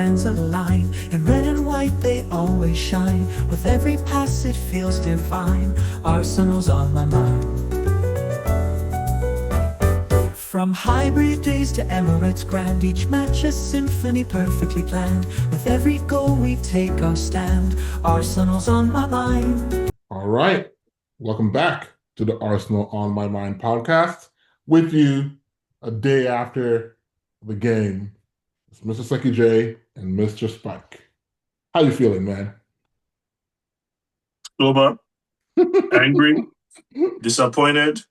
hands align. In red and white they always shine. With every pass it feels divine. Arsenal's on my mind. From hybrid days to Emirates grand, each match a symphony perfectly planned. With every goal we take our stand. Arsenal's on my mind. All right. Welcome back to the Arsenal on My Mind podcast. With you a day after the game, it's Mr. Sekijay and Mr. Spike. How you feeling, man? Sober, angry, disappointed.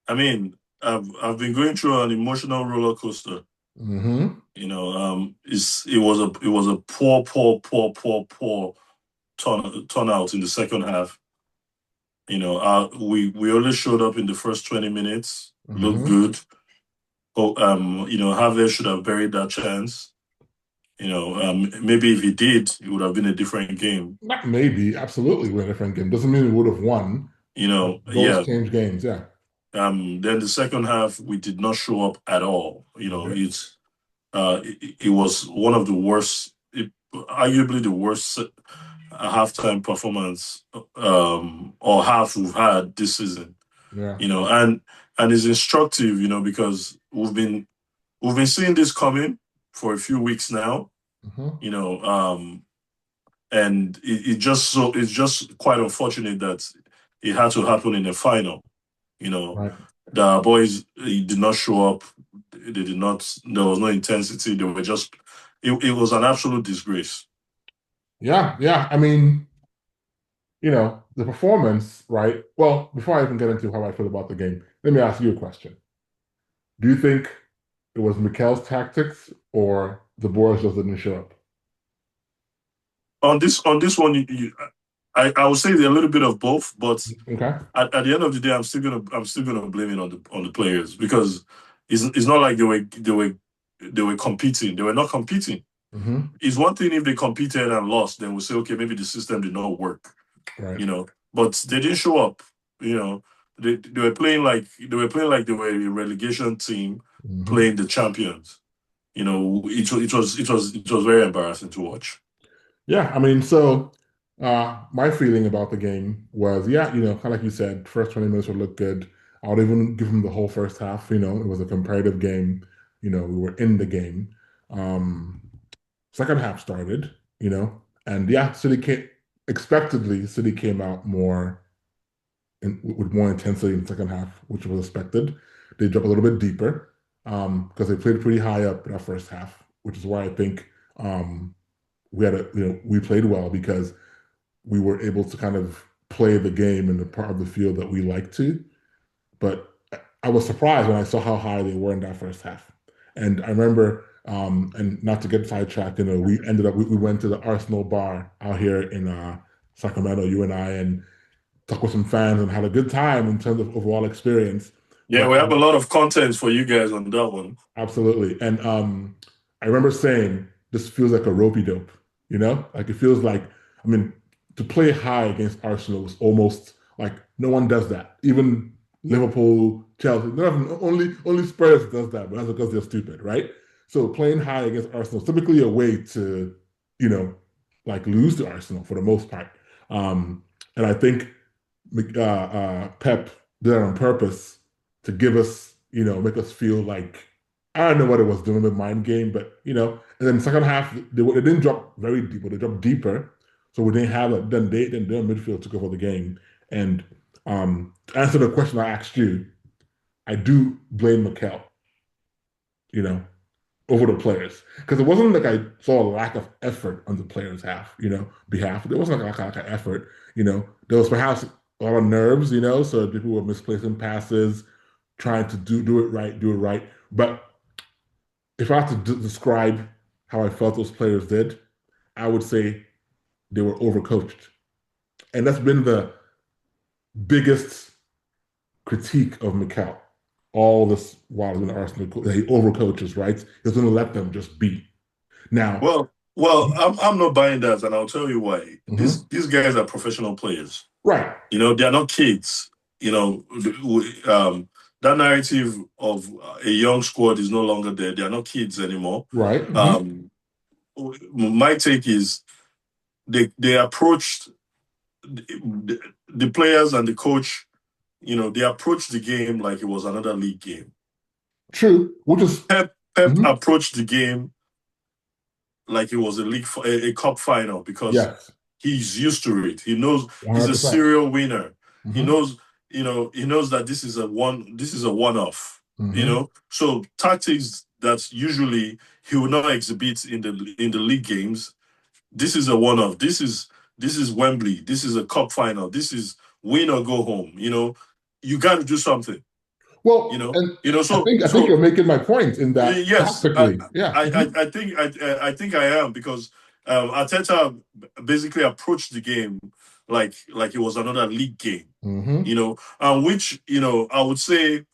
I mean, I've been going through an emotional roller coaster. Mm-hmm. It was a poor turnout in the second half. We only showed up in the first 20 minutes, looked good. Javier should have buried that chance. Maybe if he did, it would have been a different game. Not maybe, absolutely we're a different game. Doesn't mean we would have won. Goals change games, yeah. Then the second half, we did not show up at all. It was one of the worst, arguably the worst halftime performance or half we've had this season. Yeah. And it's instructive, because we've been seeing this coming for a few weeks now. And it's just quite unfortunate that it had to happen in the final. Right. The boys did not show up. They did not. There was no intensity. They were just. It was an absolute disgrace. Yeah. I mean, the performance, right? Well, before I even get into how I feel about the game, let me ask you a question. Do you think it was Mikel's tactics or the boys just didn't show up? On this one, I would say a little bit of both, but okay. At the end of the day, I'm still gonna blame it on the players, because it's not like they were competing. They were not competing. Mm-hmm. It's one thing if they competed and lost, then we'll say, okay, maybe the system did not work. Right. But they didn't show up. They were playing like they were a relegation team playing the champions. It was very embarrassing to watch. Yeah, I mean, so my feeling about the game was, kind of like you said, first 20 minutes would look good. I would even give them the whole first half. It was a comparative game. We were in the game. Second half started, and City came out with more intensity in the second half, which was expected. They dropped a little bit deeper because they played pretty high up in that first half, which is why I think we played well, because we were able to kind of play the game in the part of the field that we like to. But I was surprised when I saw how high they were in that first half. And I remember, and not to get sidetracked, we went to the Arsenal bar out here in Sacramento, you and I, and talked with some fans and had a good time in terms of overall experience. Yeah, we have a lot of content for you guys on that one. Absolutely. And I remember saying, this feels like a ropey dope, like it feels like, to play high against Arsenal was almost like no one does that. Even Liverpool, Chelsea, only Spurs does that, but that's because they're stupid, right? So playing high against Arsenal is typically a way to, lose to Arsenal for the most part. And I think Pep did that on purpose to give us, make us feel like, I don't know what it was doing, the mind game, but, and then second half, they didn't drop very deep, but they dropped deeper. So we didn't have it. Then their midfield took over the game. And to answer the question I asked you, I do blame Mikel, over the players. Because it wasn't like I saw a lack of effort on the players' behalf. There wasn't like a lack of effort. There was perhaps a lot of nerves, so people were misplacing passes, trying to do it right. But if I had to describe how I felt those players did, I would say they were overcoached. And that's been the biggest critique of Mikel all this while in Arsenal. He overcoaches, right? He's going to let them just be. Now, well, I'm not buying that, and I'll tell you why. These guys are professional players, right? They're not kids. That narrative of a young squad is no longer there. They are not kids anymore, right? my take is they approached the players and the coach. They approached the game like it was another league game. True. Which is Pep approached the game like it was a cup final because yes, he's used to it. He knows he's a 100%. serial winner. He knows, he knows that this is a one-off. So tactics that usually he will not exhibit in the league games. This is a one-off. This is Wembley. This is a cup final. This is win or go home. You got to do something. Well, So I think you're making my point in that yes, tactically. I think I am because Arteta basically approached the game like it was another league game. Which I would say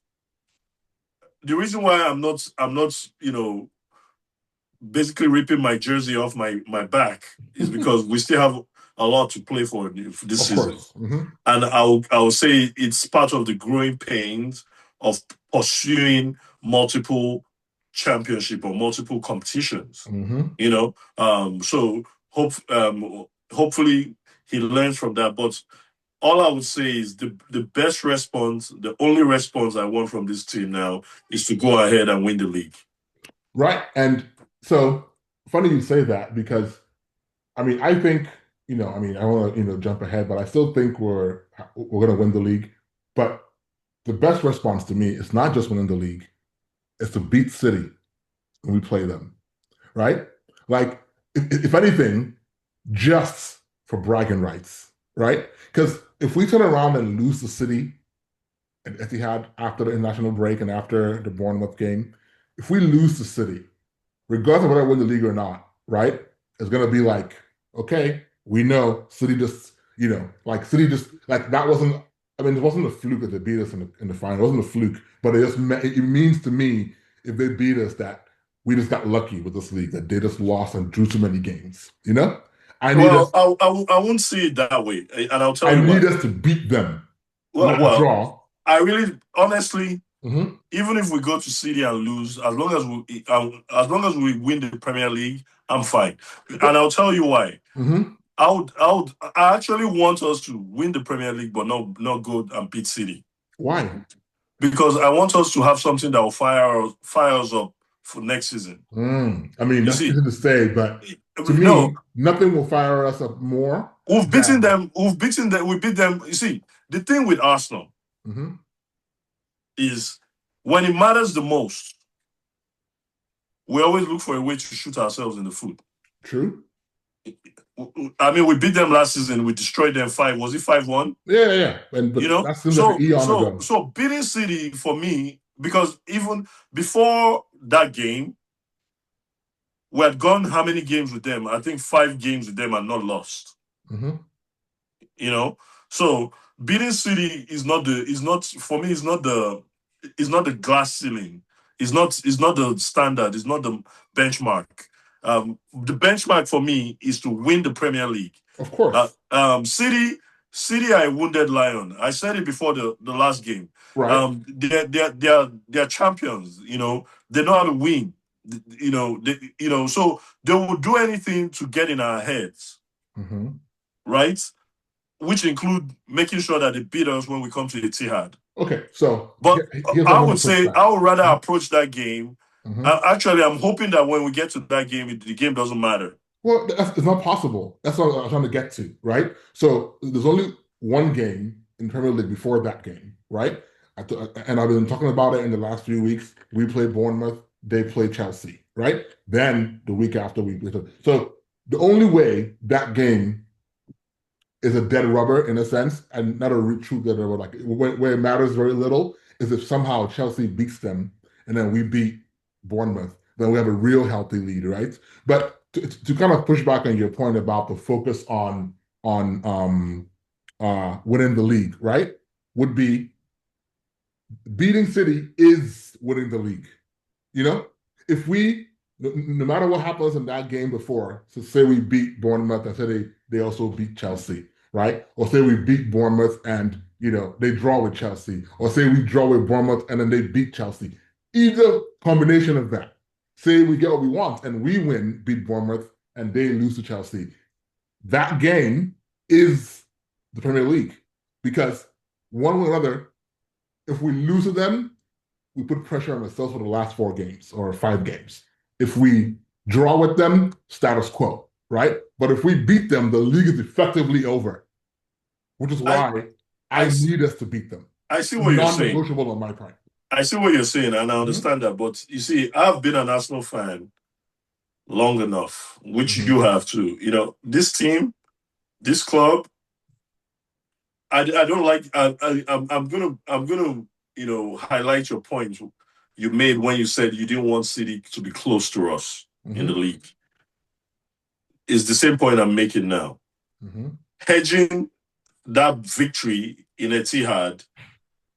the reason why I'm not basically ripping my jersey off my back is because we still have a lot to play for this season. And I'll say it's part of the growing pains of pursuing multiple championship or multiple competitions. So hopefully he learns from that. But all I would say is the best response, the only response I want from this team now is to go ahead and win the league. Right. And so funny you say that because I think, I want to, jump ahead, but I still think we're going to win the league. But the best response to me is not just winning the league, it's to beat City when we play them, right? Like, if anything, just for bragging rights, right? Because if we turn around and lose to City at Etihad after the international break and after the Bournemouth game, if we lose to City, regardless of whether we win the league or not, right? It's going to be like, okay, we know City just, that wasn't, it wasn't a fluke that they beat us in the final. It wasn't a fluke, but it means to me, if they beat us, that we just got lucky with this league, that they just lost and drew too many games, I won't see it that way, and I'll tell you why. I need us to beat them, not draw. I really, honestly, even if we go to City and lose, as long as we win the Premier League, I'm fine. And I'll tell you why. I actually want us to win the Premier League, but not go and beat City. Why? Because I want us to have something that will fire us up for next season. That's easy to say, but to me, nothing will fire us up more. We've beaten them. We beat them. You see, the thing with Arsenal is when it matters the most, we always look for a way to shoot ourselves in the foot. True. We beat them last season. We destroyed them 5. Was it 5-1? Yeah. That seems like an eon ago. So beating City for me, because even before that game, we had gone how many games with them? I think 5 games with them and not lost. So beating City is not the glass ceiling. It's not the standard. It's not the benchmark. The benchmark for me is to win the Premier League. Of course. City are a wounded lion. I said it before the last game. Right. They're champions. They know how to win. So they will do anything to get in our heads. Right? Which include making sure that they beat us when we come to Etihad. Okay, so but I would say I would rather approach that game. Actually, I'm hoping that when we get to that game, the game doesn't matter. Well, it's not possible. That's what I'm trying to get to, right? So there's only one game in Premier League before that game, right? And I've been talking about it in the last few weeks. We play Bournemouth, they play Chelsea, right? Then the week after we play. So the only way that game is a dead rubber in a sense, and not a true dead rubber, like where it matters very little, is if somehow Chelsea beats them and then we beat Bournemouth, then we have a real healthy lead, right? But to kind of push back on your point about the focus on winning the league, right? Would be beating City is winning the league. If we, no matter what happens in that game before, so say we beat Bournemouth and say they also beat Chelsea, right? Or say we beat Bournemouth and they draw with Chelsea, or say we draw with Bournemouth and then they beat Chelsea. Either combination of that, say we get what we want and we win, beat Bournemouth, and they lose to Chelsea. That game is the Premier League because one way or another, if we lose to them, we put pressure on ourselves for the last 4 games or 5 games. If we draw with them, status quo, right? But if we beat them, the league is effectively over, which is why I need us to beat them. I see what you're saying. Non-negotiable on my part. I see what you're saying, and I understand that. But you see, I've been an Arsenal fan long enough, which you have too. You know, this team, this club, I don't like. I'm gonna highlight your point you made when you said you didn't want City to be close to us in the league. It's the same point I'm making now. Hedging that victory in Etihad,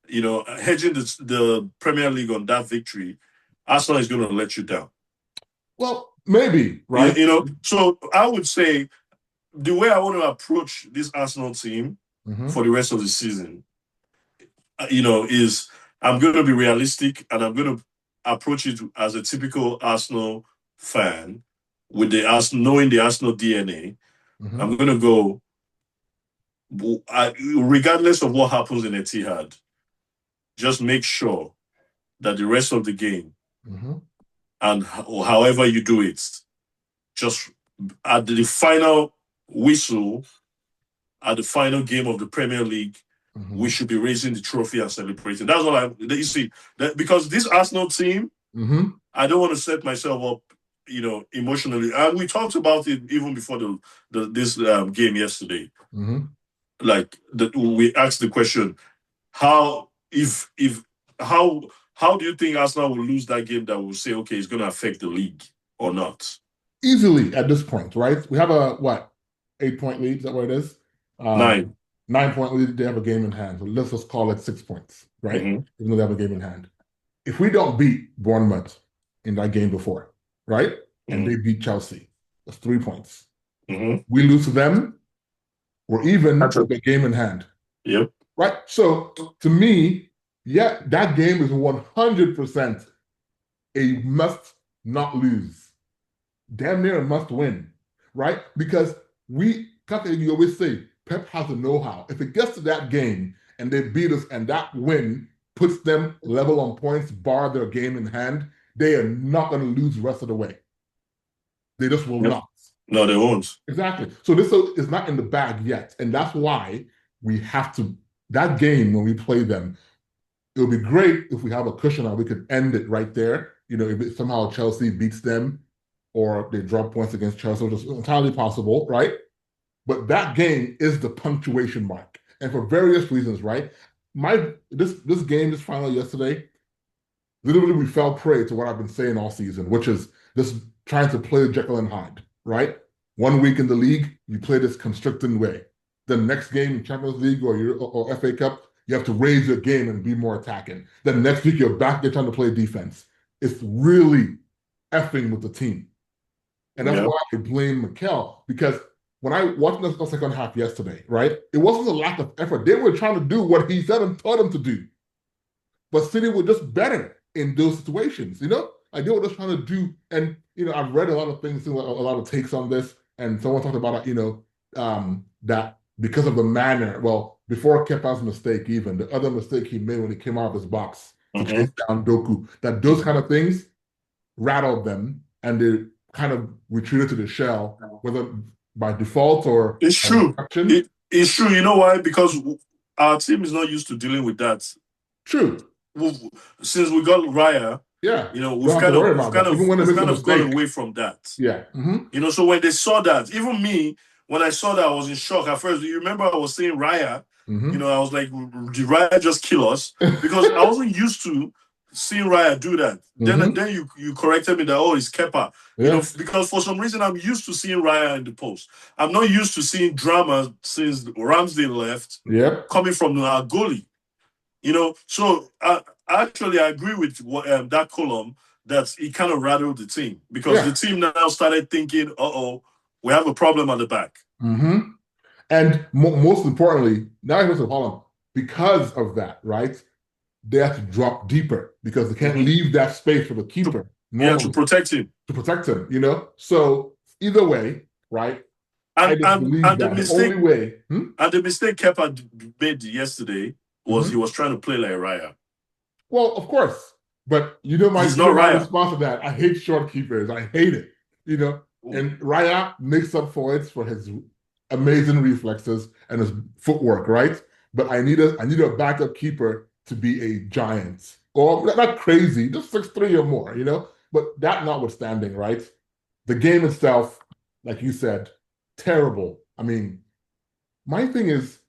hedging the Premier League on that victory, Arsenal is going to let you down. Well, maybe, right? So I would say the way I want to approach this Arsenal team for the rest of the season, is I'm going to be realistic and I'm going to approach it as a typical Arsenal fan with knowing the Arsenal DNA. I'm going to go, regardless of what happens in Etihad, just make sure that the rest of the game and however you do it, just at the final whistle, at the final game of the Premier League, we should be raising the trophy and celebrating. That's all you see. Because this Arsenal team, I don't want to set myself up, emotionally. And we talked about it even before this game yesterday. We asked the question, how do you think Arsenal will lose that game that will say, okay, it's going to affect the league or not? Easily at this point, right? We have a 8-point lead. Is that what it is? 9. 9-point lead. They have a game in hand. So let's just call it 6 points, right? Even though they have a game in hand. If we don't beat Bournemouth in that game before, right? And they beat Chelsea, that's 3 points. We lose to them, we're even with a game in hand. Yep. Right? So to me, that game is 100% a must not lose. Damn near a must win, right? Because you always say, Pep has the know-how. If it gets to that game and they beat us and that win puts them level on points, bar their game in hand, they are not going to lose the rest of the way. They just will not. No, they won't. Exactly. So this is not in the bag yet. And that's why we have to, that game when we play them, it would be great if we have a cushion and we could end it right there. If somehow Chelsea beats them or they drop points against Chelsea, which is entirely possible, right? But that game is the punctuation mark. And for various reasons, right? This game, this final yesterday, literally we fell prey to what I've been saying all season, which is this trying to play Jekyll and Hyde, right? 1 week in the league, you play this constricting way. The next game in Champions League or FA Cup, you have to raise your game and be more attacking. Then next week, you're back there trying to play defense. It's really effing with the team. And that's why I blame Mikel, because when I watched the second half yesterday, right, it wasn't a lack of effort. They were trying to do what he said and taught them to do. But City were just better in those situations, Like they were just trying to do, and, I've read a lot of things, a lot of takes on this, and someone talked about, that because of the manner, before Kepa's mistake even, the other mistake he made when he came out of his box to chase down Doku, that those kind of things rattled them, and they kind of retreated to the shell, whether by default or it's true. It's true. You know why? Because our team is not used to dealing with that. True. Since we got Raya, we've kind of gone away from that. Yeah. So when they saw that, even me, when I saw that, I was in shock at first. You remember I was saying Raya? I was like, did Raya just kill us? Because I wasn't used to seeing Raya do that. Then you corrected me that, it's Kepa. Because for some reason I'm used to seeing Raya in the post. I'm not used to seeing drama since Ramsdale left coming from our goalie. So I agree with that column that it kind of rattled the team because the team now started thinking, we have a problem at the back. And most importantly, now here's the problem. Because of that, right, they have to drop deeper because they can't leave that space for the keeper Yeah, to normally protect him. to protect him, you know? So either way, right? I just believe And the that the only mistake way. and the mistake Kepa made yesterday was he was trying to play like Raya. Well, of course. But He's you not know my Raya. response to that. I hate short keepers. I hate it. You know, and Raya makes up for it for his amazing reflexes and his footwork, right? But I need a backup keeper to be a giant. Or not crazy, just 6'3" or more, you know? But that notwithstanding, right? The game itself, like you said, terrible. I mean, my thing is,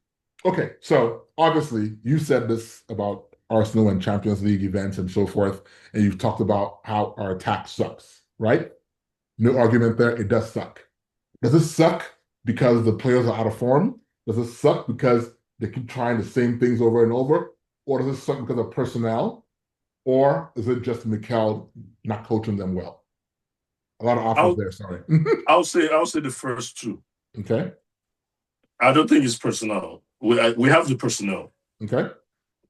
okay, so obviously you said this about Arsenal and Champions League events and so forth, and you've talked about how our attack sucks, right? No argument there, it does suck. Does it suck because the players are out of form? Does it suck because they keep trying the same things over and over? Or does it suck because of personnel? Or is it just Mikel not coaching them well? A lot of options there, sorry. I'll say the first two. Okay. I don't think it's personnel. We have the personnel. Okay.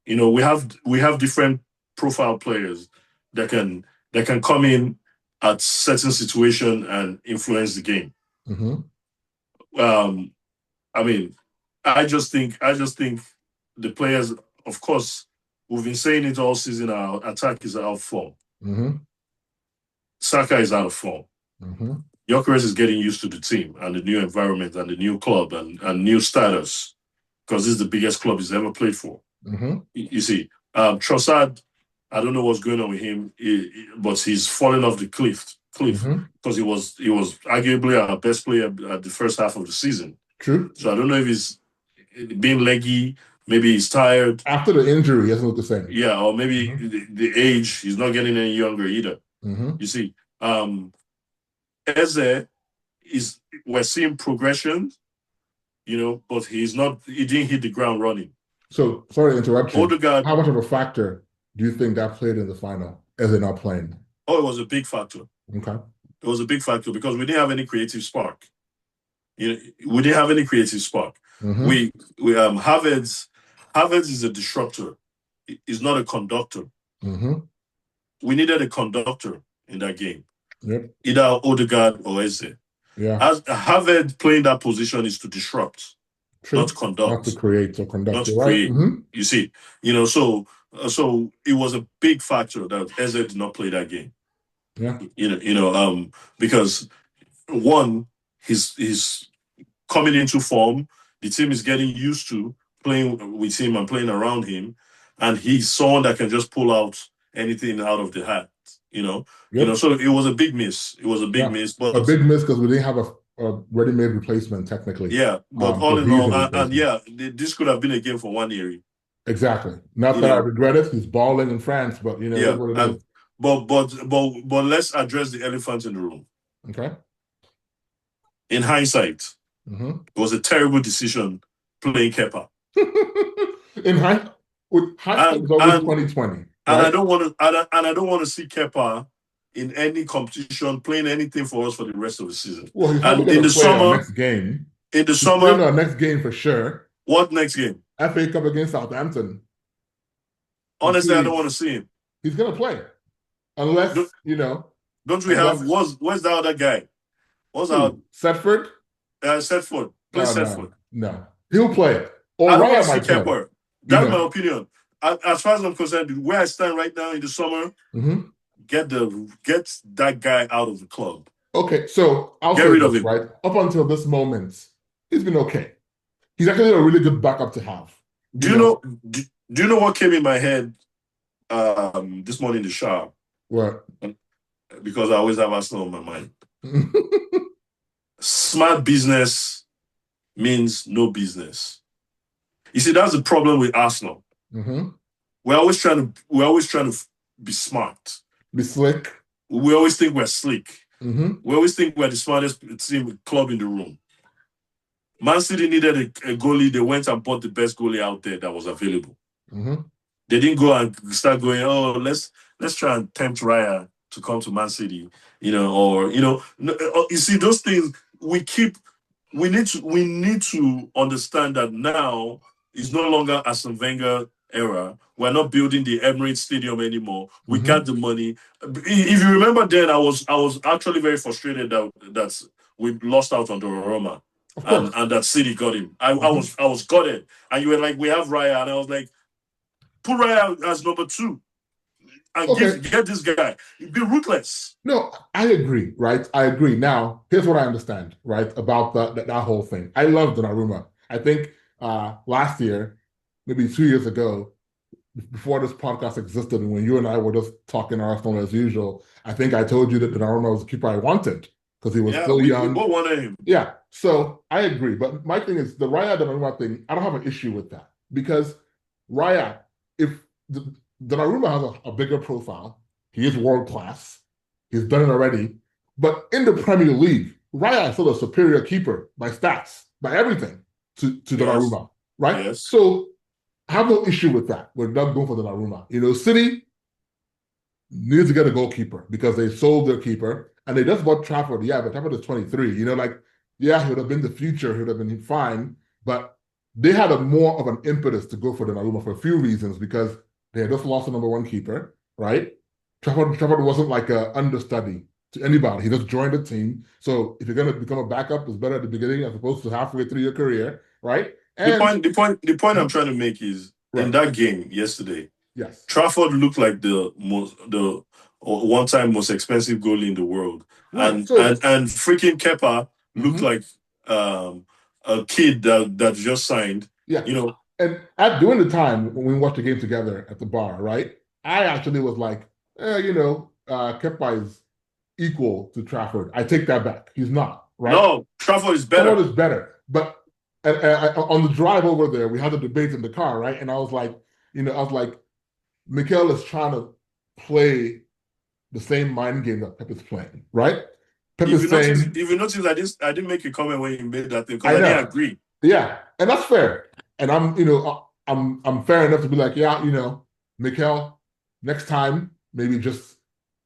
You know, we have different profile players that can come in at certain situation and influence the game. Mm-hmm. I mean, I just think the players, of course, we've been saying it all season. Our attack is out of form. Mm-hmm. Saka is out of form. Mm-hmm. Gyökeres is getting used to the team and the new environment and the new club and new status because this is the biggest club he's ever played for. Mm-hmm. You see, Trossard, I don't know what's going on with him, but he's fallen off the cliff because he was arguably our best player at the first half of the season. True. So I don't know if he's being leggy. Maybe he's tired. After the injury, he doesn't look the same. Yeah, or maybe the age, he's not getting any younger either. You see, Eze we're seeing progression, you know, but he didn't hit the ground running. So, sorry to interrupt you. Odegaard, how much of a factor do you think that played in the final, Eze not playing? Oh, it was a big factor. Okay. It was a big factor because we didn't have any creative spark. You know, we didn't have any creative spark. We Havertz is a disruptor. He's not a conductor. We needed a conductor in that game. Yep. Either Odegaard or Eze. Yeah. As Havertz playing that position is to disrupt, not conduct. Not to create or conduct. Not to create. You see, you know, so it was a big factor that Eze did not play that game. Yeah. Because one, he's coming into form. The team is getting used to playing with him and playing around him, and he's someone that can just pull out anything out of the hat. You know, so it was a big miss. It was a big miss, but a big miss because we didn't have a ready-made replacement technically. Yeah, but all in all, this could have been a game for one year. Exactly. Not that I regret it. He's balling in France, but what it is. But let's address the elephant in the room. Okay. In hindsight, it was a terrible decision playing Kepa. In hindsight, it's always 2020. And right? I don't want to see Kepa in any competition playing anything for us for the rest of the season. Well, he's and in the summer, next game. In the summer, our next game for sure. What next game? FA Cup against Southampton. Honestly, I don't want to see him. He's gonna play, unless Don't we have? Where's the other guy? What's our Setford? Setford. Play Setford. No, he'll play. Or I don't Raya want to see Kepa. That's my opinion. As far as I'm concerned, where I stand right now in the summer, get that guy out of the club. Okay, so I'll get rid of him. Right up until this moment, he's been okay. He's actually a really good backup to have. Do you know what came in my head this morning in the shower? What? Because I always have Arsenal on my mind. Smart business means no business. You see, that's the problem with Arsenal. We're always trying to be smart, be slick. We always think we're slick. We always think we're the smartest club in the room. Man City needed a goalie. They went and bought the best goalie out there that was available. They didn't go and start going, oh, let's try and tempt Raya to come to Man City, you see those things. We need to understand that now it's no longer Arsene Wenger era. We're not building the Emirates Stadium anymore. We got the money. If you remember, then I was actually very frustrated that we lost out on Donnarumma, and that City got him. I was gutted, and you were like, we have Raya, and I was like, put Raya as number 2. And get this guy. Be ruthless. No, I agree, right? I agree. Now, here's what I understand, right, about that whole thing. I love Donnarumma. I think last year, maybe 2 years ago, before this podcast existed, and when you and I were just talking Arsenal as usual, I think I told you that Donnarumma was the keeper I wanted because he was still young. We both wanted him. Yeah, so I agree. But my thing is, the Raya Donnarumma thing, I don't have an issue with that because Raya, if Donnarumma has a bigger profile. He is world class. He's done it already. But in the Premier League, Raya is still a superior keeper by stats, by everything to Donnarumma, right? Yes. So I have no issue with that. We're not going for Donnarumma. City needs to get a goalkeeper because they sold their keeper and they just bought Trafford. Yeah, but Trafford is 23. He would have been the future. He would have been fine. But they had more of an impetus to go for Donnarumma for a few reasons because they had just lost the number 1 keeper, right? Trafford wasn't like an understudy to anybody. He just joined the team. So if you're going to become a backup, it's better at the beginning as opposed to halfway through your career, right? And the point I'm trying to make is in that game yesterday. Yes, Trafford looked like the one-time most expensive goalie in the world, and freaking Kepa looked like a kid that just signed. Yeah, And during the time when we watched the game together at the bar, right? I actually was like, Kepa is equal to Trafford. I take that back. He's not, right? No, Trafford is better. Trafford is better. But on the drive over there, we had a debate in the car, right? And I was like, Mikel is trying to play the same mind game that Pep is playing, right? Pep is saying... If you notice, I didn't make a comment when you made that thing because I didn't agree. Yeah, and that's fair. And I'm fair enough to be like, Mikel, next time, maybe just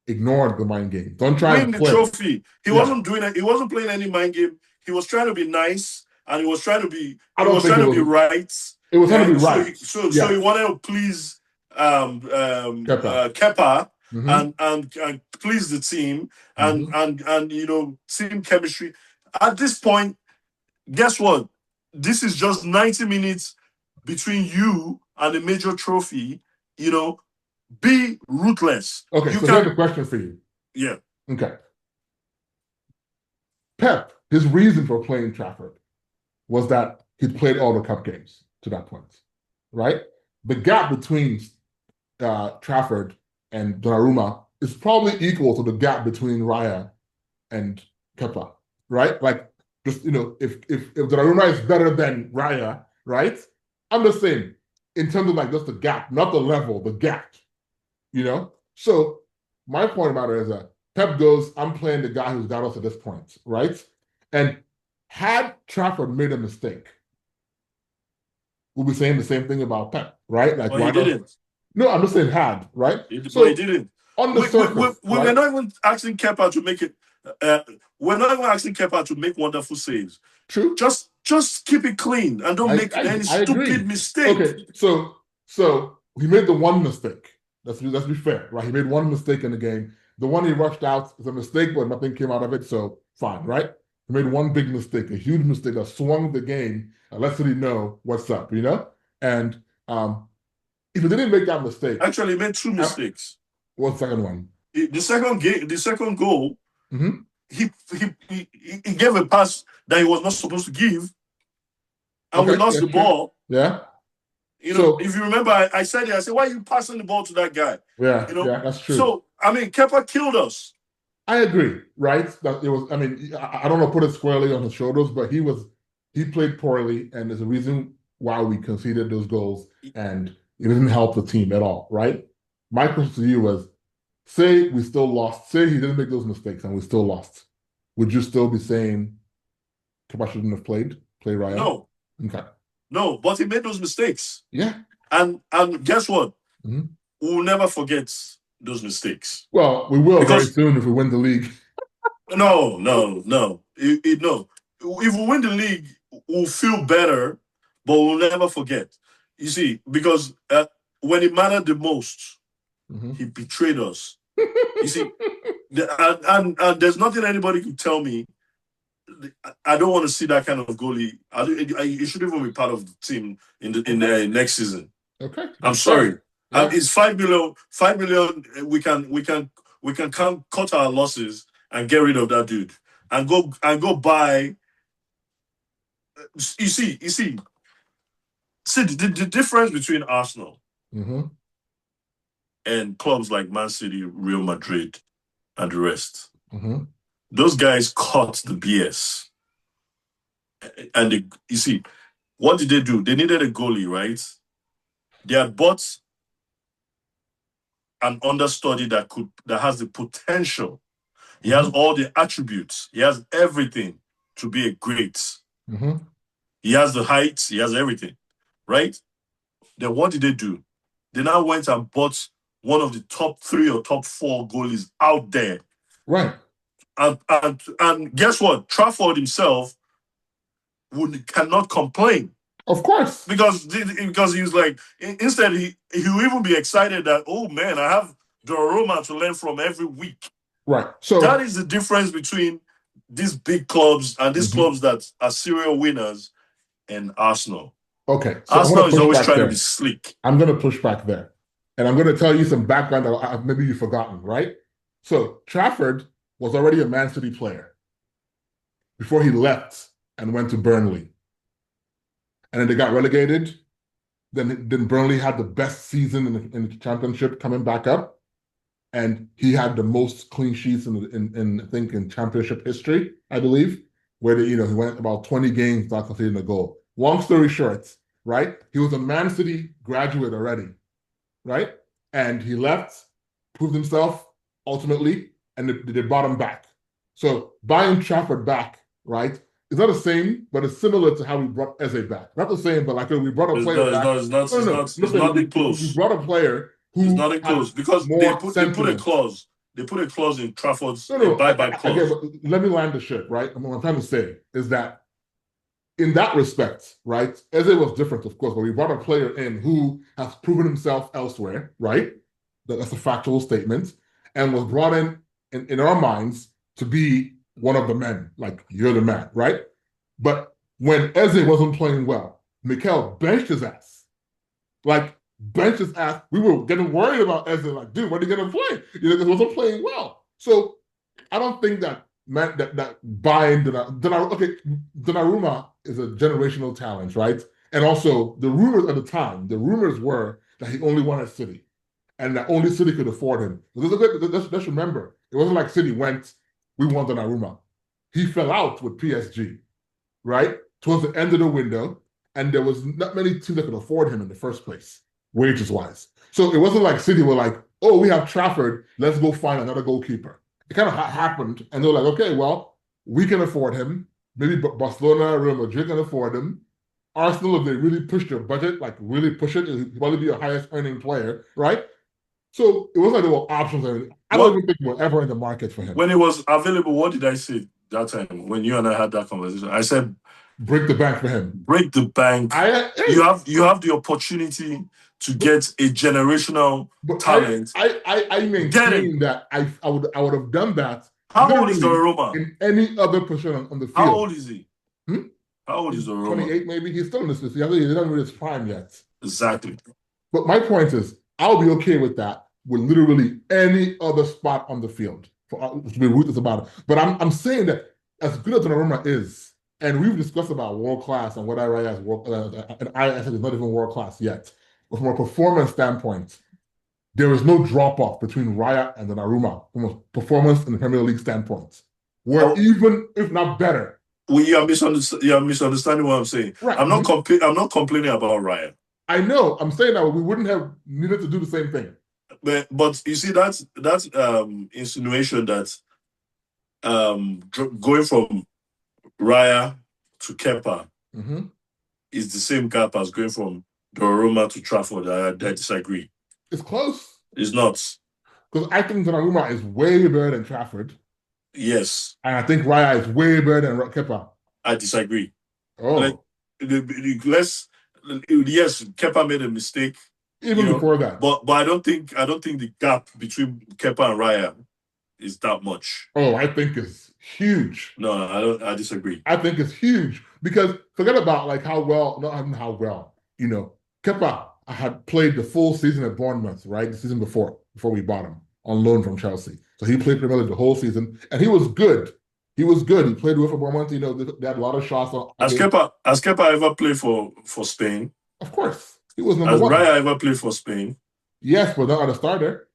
ignore the mind game. Don't try and play. The trophy. He wasn't doing it. He wasn't playing any mind game. He was trying to be nice, and he was trying to be. He was trying to be right. It was trying to be right. So he wanted to please Kepa and please the team and team chemistry. At this point, guess what? This is just 90 minutes between you and a major trophy. Be ruthless. Okay, so here's a question for you. Yeah. Okay. Pep, his reason for playing Trafford was that he'd played all the cup games to that point, right? The gap between Trafford and Donnarumma is probably equal to the gap between Raya and Kepa, right? Like, just, if Donnarumma is better than Raya, right? I'm just saying, in terms of like just the gap, not the level, the gap, So my point about it is that Pep goes, I'm playing the guy who's got us at this point, right? And had Trafford made a mistake, we'll be saying the same thing about Pep, right? Like, he didn't. No, I'm just saying had, right? He didn't. On the surface, we're not even asking Kepa to make it. We're not even asking Kepa to make wonderful saves. True. Just keep it clean and don't make any stupid mistake. Okay, so he made the one mistake. Let's be fair, right? He made one mistake in the game. The one he rushed out is a mistake, but nothing came out of it, so fine, right? He made one big mistake, a huge mistake that swung the game and let City know what's up, And if he didn't make that mistake... Actually, he made 2 mistakes. What's the second one? The second goal, he gave a pass that he was not supposed to give, and we lost the ball. Yeah. If you remember, I said, why are you passing the ball to that guy? Yeah, that's true. So, Kepa killed us. I agree, right? That it was. I don't know, put it squarely on his shoulders, but he played poorly, and there's a reason why we conceded those goals, and it didn't help the team at all, right? My question to you was, say we still lost, say he didn't make those mistakes and we still lost, would you still be saying Kepa shouldn't have played Raya? No. Okay. No, but he made those mistakes. Yeah. And guess what? We'll never forget those mistakes. Well, we will very soon if we win the league. No. No. If we win the league, we'll feel better, but we'll never forget. You see, because when it mattered the most, Mm-hmm. he betrayed us. You see, and there's nothing anybody could tell me. I don't want to see that kind of goalie. He shouldn't even be part of the team in the next season. Okay. I'm sorry. Yeah. It's 5 million. 5 million. We can cut our losses and get rid of that dude and go buy. You see. See the difference between Arsenal Mm-hmm. and clubs like Man City, Real Madrid, and the rest. Mm-hmm. Those guys caught the BS. And you see, what did they do? They needed a goalie, right? They had bought an understudy that has the potential. He has all the attributes. He has everything to be a great. Mm-hmm. He has the height. He has everything, right? Then what did they do? They now went and bought one of the top 3 or top 4 goalies out there. Right. And guess what? Trafford himself cannot complain. Of course. Because he was like, instead he will even be excited that, oh man, I have Donnarumma to learn from every week. Right. So that is the difference between these big clubs and these clubs that are serial winners and Arsenal. Okay. So Arsenal is always trying to be slick. I'm going to push back there. And I'm going to tell you some background that maybe you've forgotten, right? So Trafford was already a Man City player before he left and went to Burnley. And then they got relegated. Then Burnley had the best season in the championship coming back up. And he had the most clean sheets in I think in championship history, I believe, where he went about 20 games without conceding a goal. Long story short, right? He was a Man City graduate already, right? And he left, proved himself ultimately, and they brought him back. So buying Trafford back, right? It's not the same, but it's similar to how we brought Eze back. Not the same, but like we brought a player back. It's not close. We brought a player who it's not close because they put a clause. They put a clause in Trafford's buyback clause. Okay, but let me land the ship, right? And what I'm trying to say is that in that respect, right, Eze was different, of course, but we brought a player in who has proven himself elsewhere, right? That's a factual statement, and was brought in our minds to be one of the men, like you're the man, right? But when Eze wasn't playing well, Mikel benched his ass. Like, benched his ass. We were getting worried about Eze, like, dude, when are you going to play? Because he wasn't playing well. So I don't think that buying Donnarumma is a generational talent, right? And also, the rumors at the time, were that he only wanted City, and that only City could afford him. Let's remember, it wasn't like City went, we want Donnarumma. He fell out with PSG, right? Towards the end of the window, and there was not many teams that could afford him in the first place, wages-wise. So it wasn't like City were like, oh, we have Trafford, let's go find another goalkeeper. It kind of happened, and they were like, okay, well, we can afford him. Maybe Barcelona, Real Madrid can afford him. Arsenal, if they really push their budget, like really push it, he'll probably be a highest earning player, right? So it wasn't like there were options. I don't even think we were ever in the market for him. When it was available, what did I say that time when you and I had that conversation? I said, break the bank for him. Break the bank. You have the opportunity to get a generational talent. I maintain that I would have done that. How old is Donnarumma? In any other position on the field. How old is he? How old is Donnarumma? 28 maybe. He's still in this. He hasn't reached his prime yet. Exactly. But my point is, I'll be okay with that with literally any other spot on the field. To be ruthless about it. But I'm saying that as good as Donnarumma is, and we've discussed about world class and what I write as world, and I said it's not even world class yet. But from a performance standpoint, there is no drop off between Raya and Donnarumma from a performance in the Premier League standpoint. We're even, if not better. Well, you are misunderstanding what I'm saying. Right. I'm not complaining about Raya. I know. I'm saying that we wouldn't have needed to do the same thing. But you see, that's insinuation that going from Raya to Kepa is the same gap as going from Donnarumma to Trafford. I disagree. It's close. It's not. Because I think Donnarumma is way better than Trafford. Yes. And I think Raya is way better than Kepa. I disagree. Oh. Yes, Kepa made a mistake Even before that. But I don't think the gap between Kepa and Raya is that much. Oh, I think it's huge. No, I disagree. I think it's huge because forget about like how well, not how well, Kepa had played the full season at Bournemouth, right? The season before we bought him on loan from Chelsea. So he played Premier League the whole season, and he was good. He was good. He played with for Bournemouth. They had a lot of shots. Has Kepa ever played for Spain? Of course, he was number one. Has Raya ever played for Spain? Yes, but not as a starter.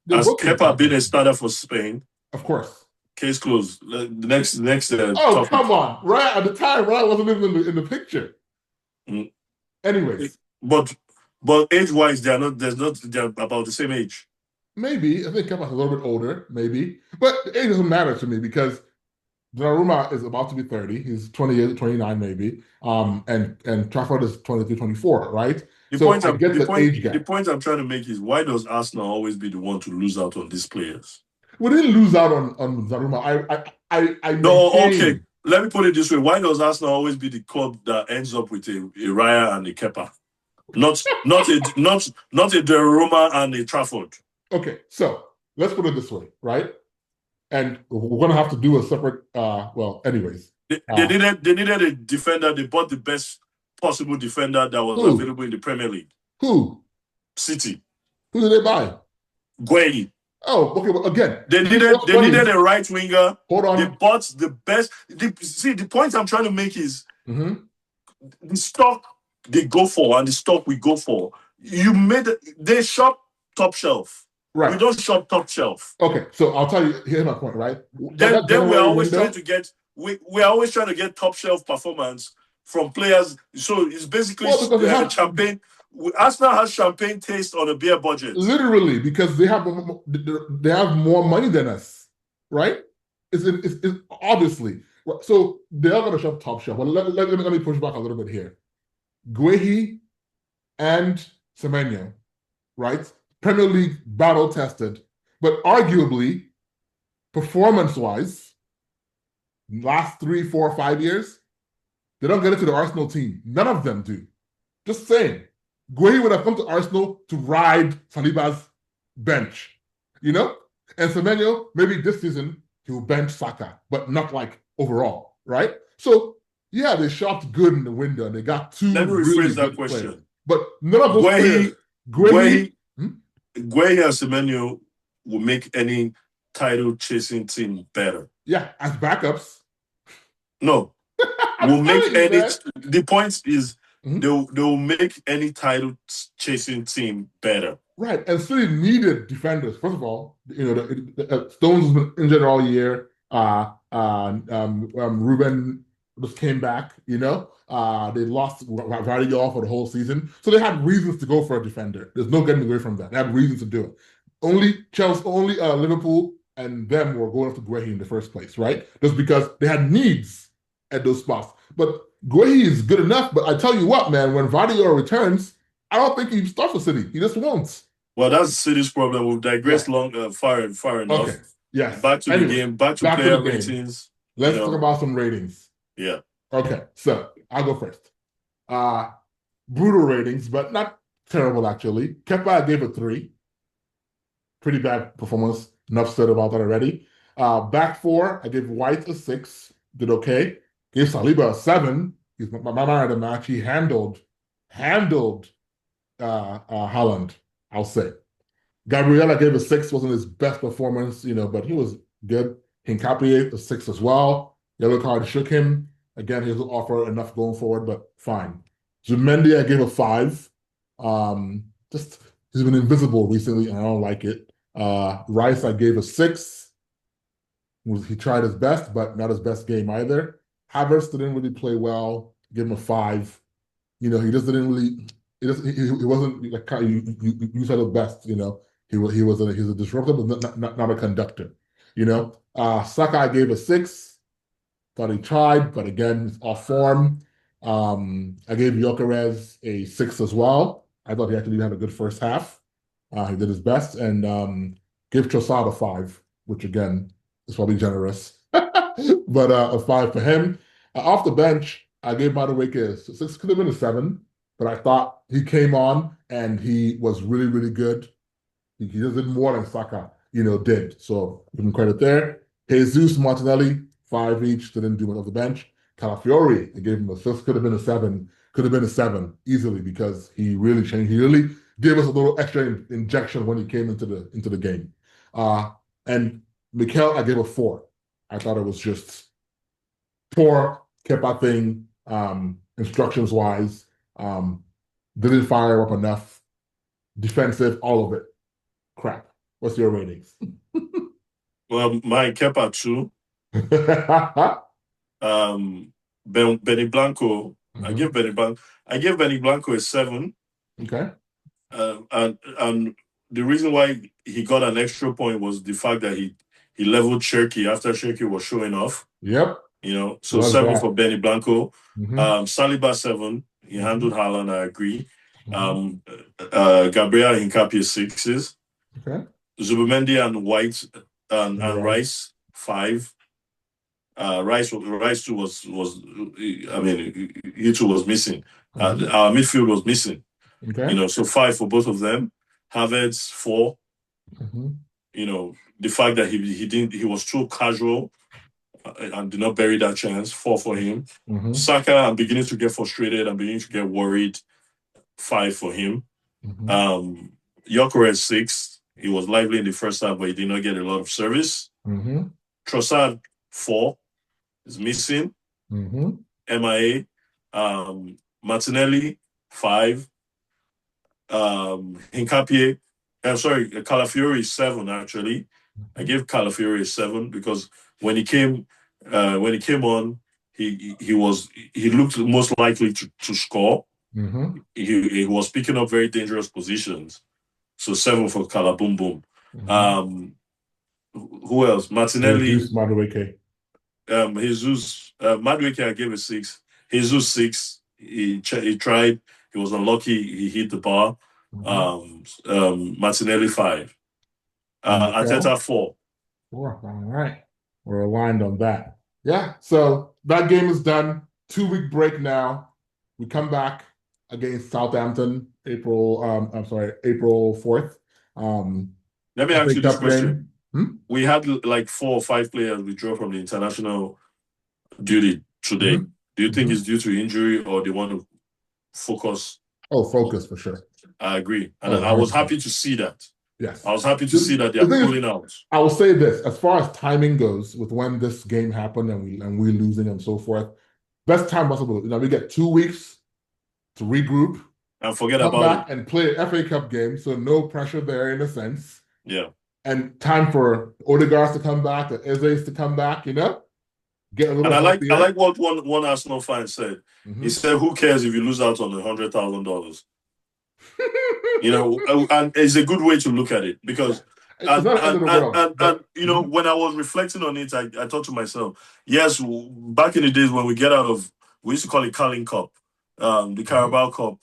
Has Kepa been a starter for Spain? Of course. Case closed. The next. Oh, topic. Come on! Right at the time, Raya wasn't even in the picture. Mm. Anyways, but age-wise, they're about the same age. Maybe I think Kepa's a little bit older, maybe, but age doesn't matter to me because Donnarumma is about to be 30. He's 28, 29 maybe. And Trafford is 23, 24, right? The point I'm trying to make is, why does Arsenal always be the one to lose out on these players? We didn't lose out on Donnarumma. No, okay. Let me put it this way. Why does Arsenal always be the club that ends up with a Raya and a Kepa? Not a Donnarumma and a Trafford. Okay, so let's put it this way, right? And we're gonna have to do a separate. Anyways, they needed a defender. They bought the best possible defender that was available in the Premier League. Who? City. Who did they buy? Gueye. Oh, okay. Well, again, they needed a right winger. Hold on. They bought the best. The point I'm trying to make is the stock they go for and the stock we go for. They shop top shelf. Right. We don't shop top shelf. Okay, so I'll tell you. Here's my point. Right. Then we're always trying to get. We're always trying to get top shelf performance from players. So it's basically champagne. Arsenal has champagne taste on a beer budget. Literally, because they have more money than us, right? It's obviously. So they are going to shop top shelf. Well, let me push back a little bit here. Gueye and Semenyo, right? Premier League battle tested, but arguably, performance-wise, last 3, 4, 5 years, they don't get into the Arsenal team. None of them do. Just saying. Gueye would have come to Arsenal to ride Saliba's bench, And Semenyo, maybe this season, he'll bench Saka, but not like overall, right? So, yeah, they shopped good in the window, and they got two really good players. But none of those players... Gueye and Semenyo will make any title-chasing team better. Yeah, as backups. No. Will make any... The point is, they'll make any title-chasing team better. Right, and City needed defenders. First of all, Stones has been injured all year. Ruben just came back, They lost Vardy for the whole season. So they had reasons to go for a defender. There's no getting away from that. They had reasons to do it. Only Liverpool and them were going after Gueye in the first place, right? Just because they had needs at those spots. But Gueye is good enough, but I tell you what, man, when Vardy returns, I don't think he starts for City. He just won't. Well, that's City's problem. We've digressed far enough. Okay. Yes. Back to the game. Back to player ratings. Let's talk about some ratings. Yeah. Okay, so I'll go first. Brutal ratings, but not terrible, actually. Kepa, I gave a 3. Pretty bad performance. Enough said about that already. Back 4, I gave White a 6. Did okay. Gave Saliba a 7. He's my man of the match. He handled Haaland, I'll say. Gabriel, I gave a 6. Wasn't his best performance, but he was good. Hincapié, a 6 as well. Yellow card shook him. Again, he doesn't offer enough going forward, but fine. Zumendi, I gave a 5. He's been invisible recently, and I don't like it. Rice, I gave a 6. He tried his best, but not his best game either. Havertz didn't really play well. Give him a 5. He just didn't really. He wasn't like you said it best. He was a disruptor, but not a conductor. Saka, I gave a 6. Thought he tried, but again, it's off form. I gave Gyökeres a 6 as well. I thought he actually had a good first half. He did his best, and give Trossard a 5, which again is probably generous, but a 5 for him. Off the bench, I gave Madueke a 6. Could have been a 7, but I thought he came on and he was really, really good. He just did more than Saka, did. So give him credit there. Jesus, Martinelli, 5 each, didn't do much off the bench. Calafiori, I gave him a 6, could have been a 7 easily because he really changed. He really gave us a little extra injection when he came into the game. And Mikel, I gave a 4. I thought it was just poor, kept our thing, instructions wise, didn't fire up enough, defensive, all of it. Crap. What's your ratings? Well, mine kept at 2. Benny Blanco, I gave Benny Blanco a 7. Okay. And the reason why he got an extra point was the fact that he leveled Cherky after Cherky was showing off. Yep. So 7 for Benny Blanco. Saliba 7. He handled Haaland, I agree. Gabriel Hincapie 6s. Okay. Zubimendi and White and Rice 5. Rice too was I mean he too was missing. Our midfield was missing. Okay. So 5 for both of them. Havertz 4. The fact that he was too casual and did not bury that chance. 4 for him. Saka, I'm beginning to get frustrated. I'm beginning to get worried. 5 for him. Gyökeres 6. He was lively in the first half, but he did not get a lot of service. Trossard 4 is missing. MIA. Martinelli 5. Hincapie. Calafiori 7 actually. I gave Calafiori a 7 because when he came on, he looked most likely to score. He was picking up very dangerous positions. So 7 for Calaboom Boom. Who else? Martinelli. Jesus Madueke. Madueke I gave a 6. Jesus 6. He tried. He was unlucky. He hit the bar. Martinelli 5. Arteta 4. 4. All right. We're aligned on that. Yeah. So that game is done. 2-week break now. We come back against Southampton, April 4th. Let me ask you this question. We had like 4 or 5 players withdraw from the international duty today. Do you think it's due to injury or they want to focus? Oh, focus for sure. I agree. And I was happy to see that. Yes. I was happy to see that they are pulling out. I will say this, as far as timing goes, with when this game happened and we losing and so forth, best time possible. We get 2 weeks to regroup. And forget come about back it. And play an FA Cup game, so no pressure there in a sense. Yeah. And time for Odegaard to come back, the Eze's to come back, Get a little. And I like what one Arsenal fan said. He said, "Who cares if you lose out on $100,000?" And it's a good way to look at it because when I was reflecting on it, I thought to myself, yes, back in the days when we used to call it Carling Cup, the Carabao Cup,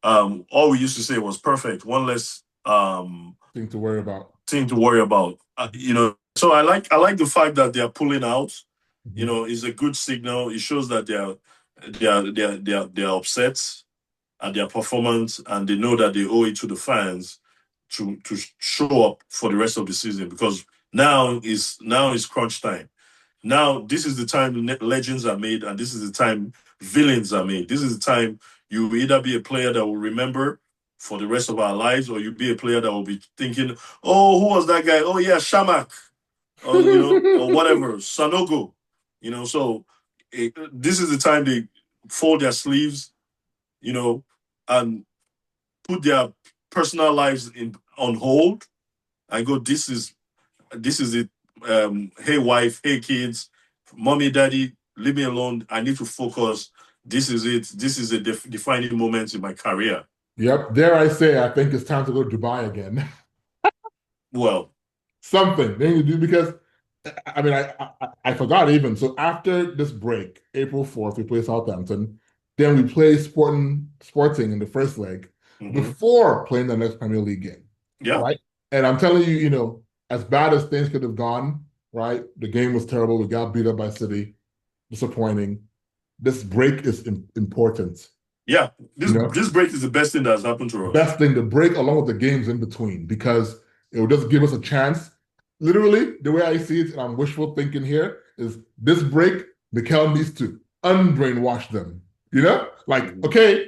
all we used to say was perfect, one less thing to worry about. So I like the fact that they are pulling out. It's a good signal. It shows that they are upset at their performance, and they know that they owe it to the fans to show up for the rest of the season, because now is crunch time. Now this is the time legends are made, and this is the time villains are made. This is the time you will either be a player that will remember for the rest of our lives, or you'll be a player that will be thinking, oh, who was that guy? Oh yeah, Shamak, or or whatever, Sanogo. So this is the time they fold their sleeves, and put their personal lives on hold and go, this is it. Hey wife, hey kids, mommy, daddy, leave me alone. I need to focus. This is it. This is a defining moment in my career. Yep. Dare I say, I think it's time to go to Dubai again. Well, something they need to do, because I forgot even. So after this break, April 4th, we play Southampton. Then we play Sporting in the first leg before playing the next Premier League game. Yeah. Right. And I'm telling you, as bad as things could have gone, right? The game was terrible. We got beat up by City. Disappointing. This break is important. Yeah, You know? this break is the best thing that's happened to us. Best thing, the break along with the games in between, because it will just give us a chance. Literally, the way I see it, and I'm wishful thinking here, is this break, Mikel needs to unbrainwash them. You know? Like, okay,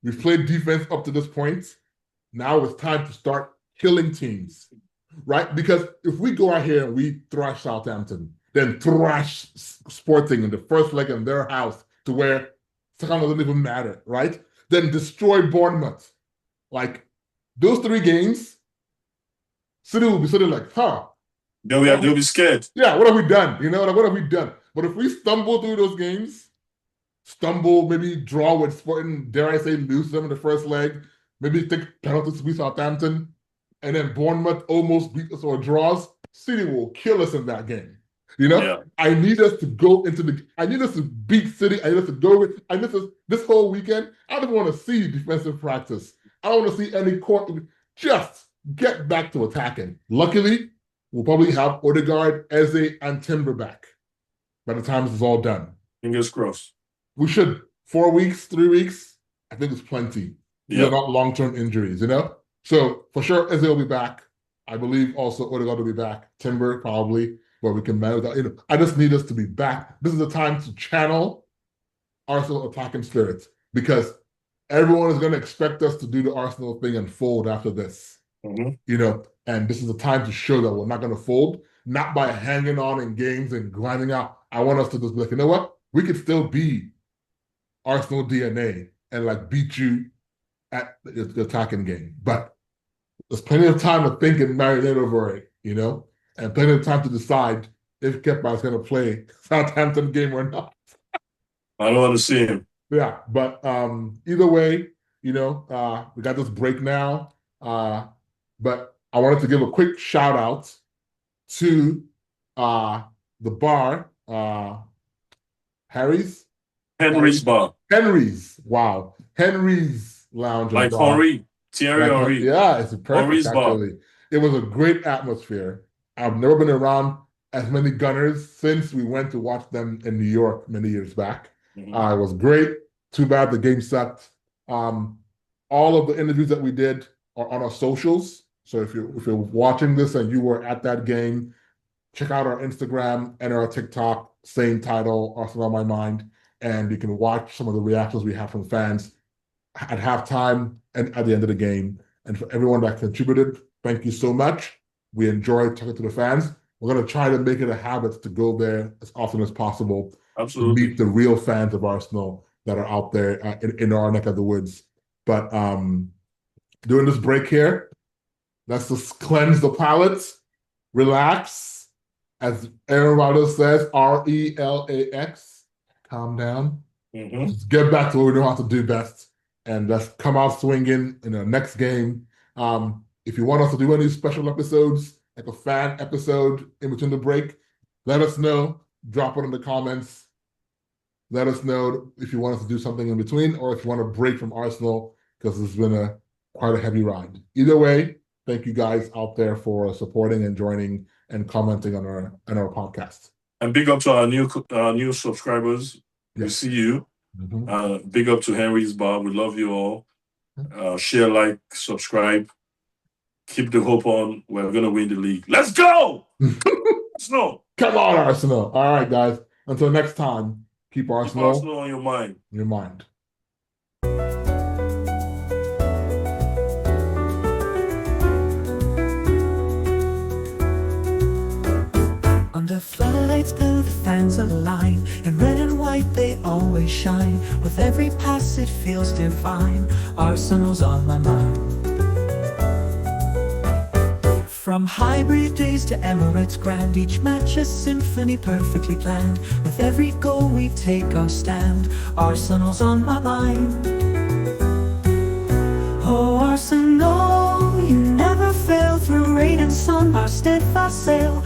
we've played defense up to this point. Now it's time to start killing teams, right? Because if we go out here and we thrash Southampton, then thrash Sporting in the first leg in their house to where second doesn't even matter, right? Then destroy Bournemouth. Like, those 3 games, City will be sitting like, They'll be scared. Yeah, what have we done? You know, like, what have we done? But if we stumble through those games, maybe draw with Sporting, dare I say, lose them in the first leg, maybe take penalties to beat Southampton, and then Bournemouth almost beat us or draws, City will kill us in that game. You know, Yeah. I need us to go I need us to beat City. I need us to go with, this whole weekend, I don't want to see defensive practice. I don't want to see any court. Just get back to attacking. Luckily, we'll probably have Odegaard, Eze, and Timber back by the time this is all done. Fingers crossed. We should. 4 weeks, 3 weeks, I think it's plenty. These are not long-term injuries, you know? So for sure, Eze will be back. I believe also Odegaard will be back. Timber probably, but we can manage that. You know, I just need us to be back. This is the time to channel Arsenal attacking spirit, because everyone is going to expect us to do the Arsenal thing and fold after this. You know, and this is the time to show that we're not going to fold, not by hanging on in games and grinding out. I want us to just be like, you know what? We could still be Arsenal DNA and like beat you at the attacking game. But there's plenty of time to think and marinate over it, you know, and plenty of time to decide if Kepa is going to play Southampton game or not. I don't want to see him. Yeah, but either way, you know, we got this break now. But I wanted to give a quick shout out to the bar, Henry's Bar. Henry's, wow. Henry's Lounge. Like bar. Henry. Thierry Henry. Yeah, it's perfect, Henry's actually. bar. It was a great atmosphere. I've never been around as many Gunners since we went to watch them in New York many years back. It was great. Too bad the game sucked. All of the interviews that we did are on our socials. So if you're watching this and you were at that game, check out our Instagram and our TikTok, same title, Arsenal on My Mind, and you can watch some of the reactions we have from fans at halftime and at the end of the game. And for everyone that contributed, thank you so much. We enjoyed talking to the fans. We're going to try to make it a habit to go there as often as possible. Absolutely. To meet the real fans of Arsenal that are out there in our neck of the woods. But during this break here, let's just cleanse the palate, relax. As Aaron Rodgers says, RELAX, calm down. Let's get back to what we know how to do best. And let's come out swinging in the next game. If you want us to do any special episodes, like a fan episode in between the break, let us know. Drop it in the comments. Let us know if you want us to do something in between, or if you want a break from Arsenal, because it's been quite a heavy ride. Either way, thank you guys out there for supporting and joining and commenting on our podcast. And big up to our new subscribers. Yes. We see you. Big up to Henry's Bar. We love you all. Share, like, subscribe. Keep the hope on. We're going to win the league. Let's go! Arsenal! Come on, Arsenal. All right, guys. Until next time, keep Arsenal on your mind. Your mind. Under floodlights, the fans align. In red and white, they always shine. With every pass, it feels divine. Arsenal's on my mind. From hybrid days to Emirates grand, each match a symphony perfectly planned. With every goal we take our stand, Arsenal's on my mind. Oh Arsenal, you never fail. Through rain and sun, our steadfast sail.